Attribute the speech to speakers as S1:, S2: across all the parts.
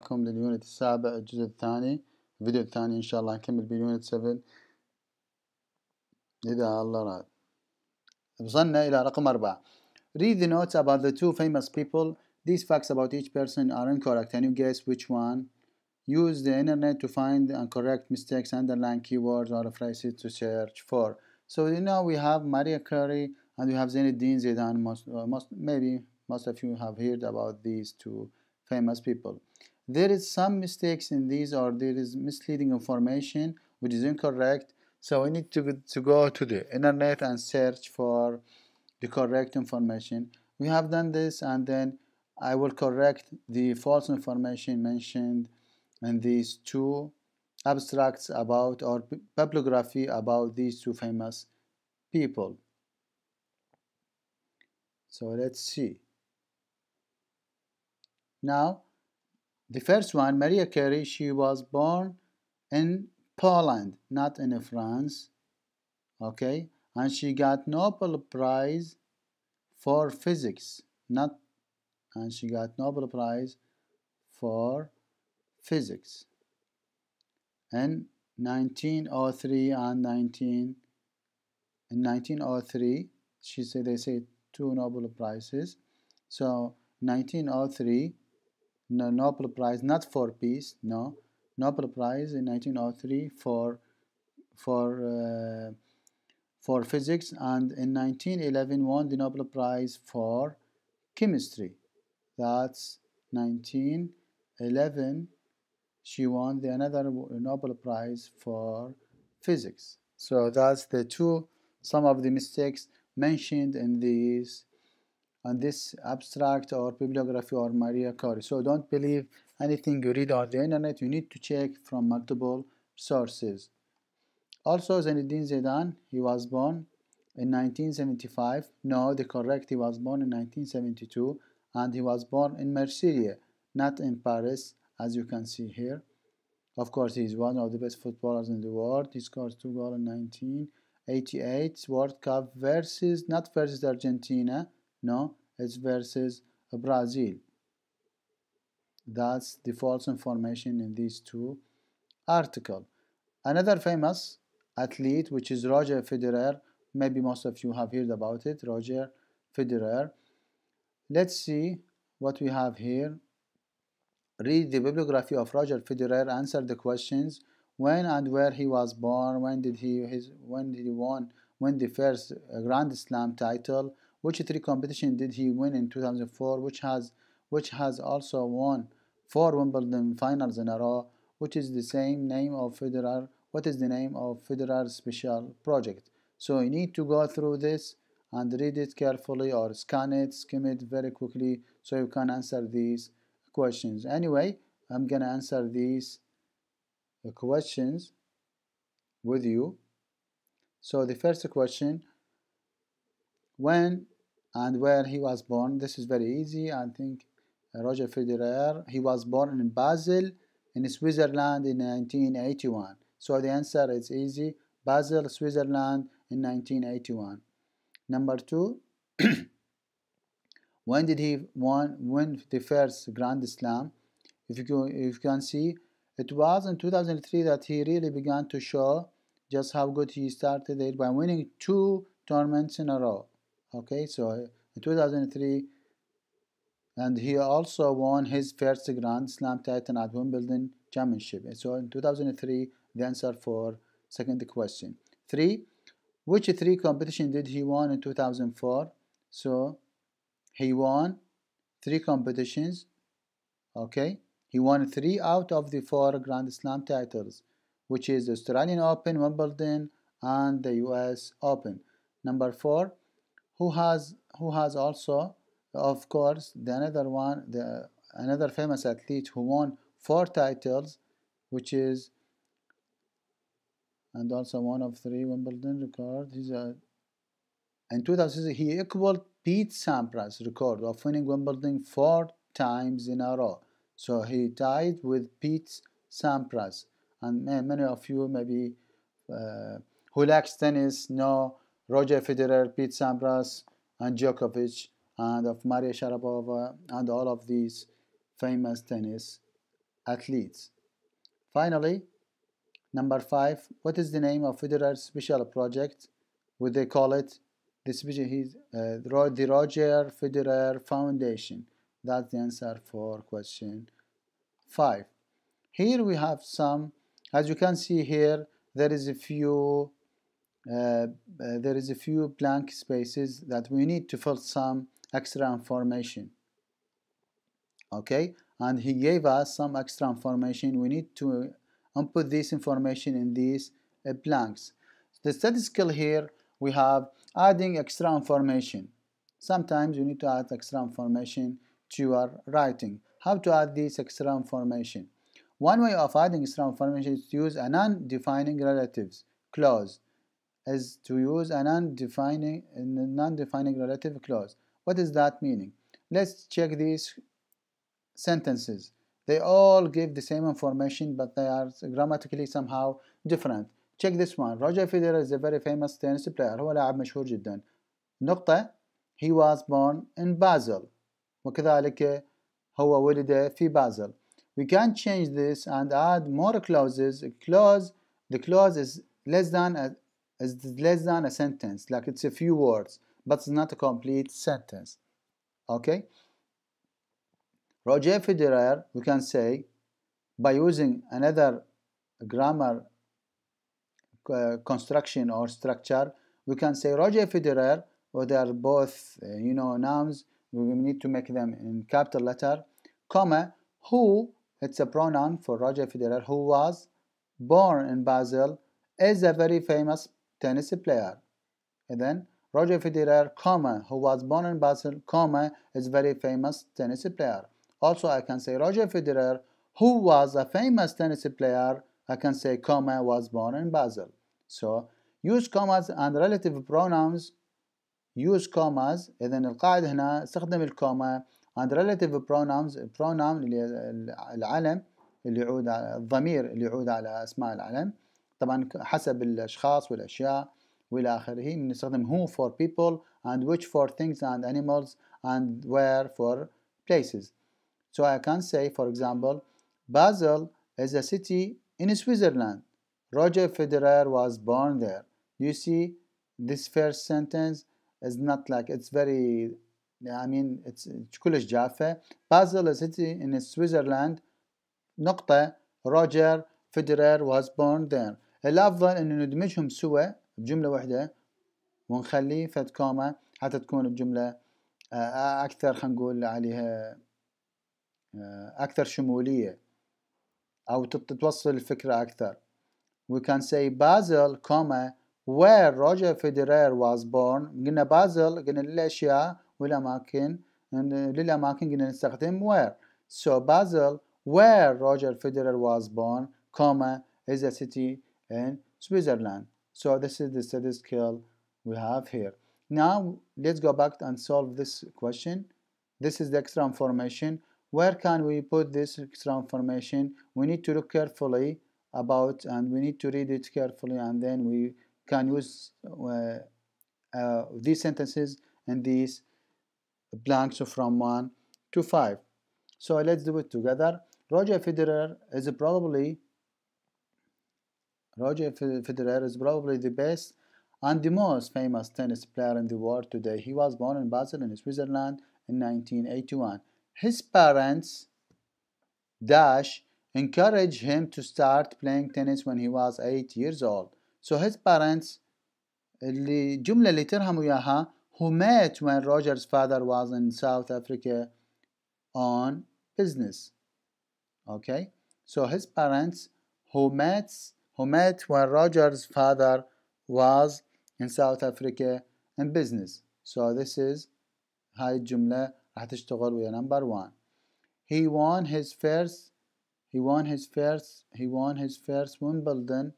S1: معكم لليونت السابع الجزء الثاني، الفيديو الثاني إن شاء الله نكمل باليونت 7 إذا الله راد. وصلنا إلى رقم 4. Read the notes about the two famous people. These facts about each person are incorrect. Can you guess which one? Use the internet to find and correct mistakes, underline keywords or phrases to search for. So we have Maria Carey and we have Zinedine Zidane. Maybe most of you have heard about these two famous people. There is some mistakes in these, or there is misleading information which is incorrect. So we need to go to the internet and search for the correct information. We have done this, and then I will correct the false information mentioned in these two abstracts about, or bibliography about, these two famous people. So let's see. Now, the first one, Maria Carey, she was born in Poland, not in France, okay? And she got Nobel Prize for physics, and she got Nobel Prize for physics in 1903 and in 1903 they say two Nobel Prizes. So 1903, no, Nobel Prize, not for peace, no, Nobel Prize in 1903 for physics, and in 1911 won the Nobel Prize for chemistry. That's 1911. She won another Nobel Prize for physics. So that's some of the mistakes mentioned in this abstract or bibliography or Maria Carey. So don't believe anything you read on the internet. You need to check from multiple sources. Also, Zinedine Zidane, he was born in 1975. No, he was born in 1972, and he was born in Marseille, not in Paris, as you can see here. Of course, he is one of the best footballers in the world. He scored 2 goals in 1988 World Cup not versus Argentina, no, it's versus Brazil. That's the false information in these two articles. Another famous athlete, which is Roger Federer. Maybe most of you have heard about it, Roger Federer. Let's see what we have here. Read the bibliography of Roger Federer. Answer the questions: when and where he was born, when did he win the first Grand Slam title, which 3 competitions did he win in 2004, which has also won 4 Wimbledon finals in a row, which is the same name of Federer. What is the name of Federer's special project? So you need to go through this and read it carefully, or scan it, skim it very quickly, so you can answer these questions. Anyway, I'm gonna answer these questions with you. So the first question, when and where he was born. This is very easy. I think Roger Federer, he was born in Basel in Switzerland in 1981. So the answer is easy: Basel, Switzerland in 1981. Number 2, when did he win the first Grand Slam? If you can see, it was in 2003 that he really began to show just how good he started it by winning 2 tournaments in a row. Okay, so in 2003, and he also won his first Grand Slam title at Wimbledon Championship. So in 2003, the answer for second question. 3, which 3 competition did he won in 2004? So he won 3 competitions. Okay, he won 3 out of the 4 Grand Slam titles, which is the Australian Open, Wimbledon, and the US Open. Number 4, who has also, of course, another famous athlete who won 4 titles, which is, and also one of 3 Wimbledon record. In 2000 he equaled Pete Sampras' record of winning Wimbledon 4 times in a row. So he tied with Pete Sampras. And many of you maybe who likes tennis know Roger Federer, Pete Sampras, and Djokovic, and of Maria Sharapova, and all of these famous tennis athletes. Finally, number 5, what is the name of Federer's special project? Would they call it the Roger Federer Foundation? That's the answer for question 5. Here we have some, as you can see here, there is a few blank spaces that we need to fill some extra information. Okay, and he gave us some extra information. We need to input this information in these blanks. The statistical here we have adding extra information. Sometimes you need to add extra information to your writing. How to add this extra information? One way of adding extra information is to use a non-defining relatives clause. Is to use a non-defining relative clause. What is that meaning? Let's check these sentences. They all give the same information, but they are grammatically somehow different. Check this one. Roger Federer is a very famous tennis player. هو لاعب مشهور جدا. نقطة. He was born in Basel. وكذلك هو ولد في بازل. We can change this and add more clauses. The clause is less than a sentence, like it's a few words, but it's not a complete sentence. Okay? Roger Federer, we can say, by using another grammar construction or structure, we can say Roger Federer, or they are both, nouns. We need to make them in capital letter, comma, who, it's a pronoun for Roger Federer, who was born in Basel, is a very famous tennis player. And then Roger Federer, comma, who was born in Basel, comma, is very famous tennis player. Also, I can say Roger Federer, who was a famous tennis player, I can say, comma, was born in Basel. So, use commas and relative pronouns. Use commas. إذن القاعدة هنا استخدم الكوما and relative pronouns. pronoun العلم اللي يعود على الضمير اللي يعود على أسماء العلم. طبعا حسب الأشخاص والأشياء وإلى آخره. بنستخدم who for people and which for things and animals and where for places. So I can say, for example, Basel is a city in Switzerland. Roger Federer was born there. You see, this first sentence is not like, it's very, it's كلش جافة. Basel is a city in Switzerland. نقطة. Roger Federer was born there. الأفضل إنه ندمجهم سوا بجملة واحدة ونخليه فد كوما حتى تكون الجملة أكثر، خلينا نقول عليها أكثر شمولية أو تتوصل الفكرة أكثر. We can say Basel, comma, where Roger Federer was born. قلنا Basel قلنا للأشياء والأماكن، للأماكن قلنا نستخدم where. So Basel, where Roger Federer was born, comma, is a city in Switzerland. So this is the statistical we have here. Now let's go back and solve this question. This is the extra information. Where can we put this extra information? We need to look carefully about, and we need to read it carefully, and then we can use these sentences and these blanks from 1 to 5. So let's do it together. Roger Federer is probably the best and the most famous tennis player in the world today. He was born in Basel in Switzerland in 1981. His parents encouraged him to start playing tennis when he was 8 years old. So his parents, الجملة اللي ترهم وياها, who met when Roger's father was in South Africa on business. Okay, so his parents who met when Roger's father was in South Africa in business. So this is هاي الجملة راح تشتغل ويا number 1. He won his first Wimbledon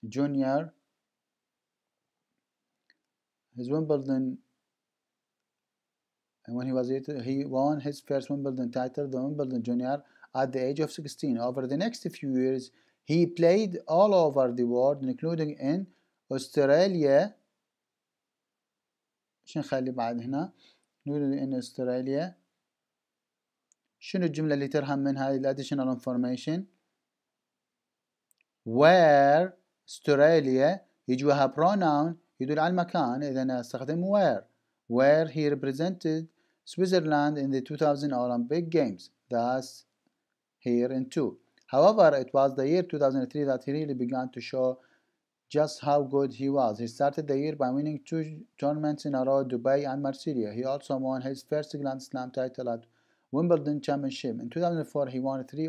S1: junior. When he was 8, he won his first Wimbledon title, the Wimbledon junior, at the age of 16. Over the next few years, he played all over the world, including in Australia. شو نخلي بعد هنا؟ نقول in Australia, شنو الجملة اللي ترهم من هذه ال additional information؟ where استراليا يجي وها pronoun يدل على المكان، إذا أنا أستخدم where he represented Switzerland in the 2000 Olympic Games, thus here in 2. However, it was the year 2003 that he really began to show just how good he was. He started the year by winning 2 tournaments in a row, Dubai and Marseille. He also won his first Grand Slam title at Wimbledon Championship. In 2004, he won 3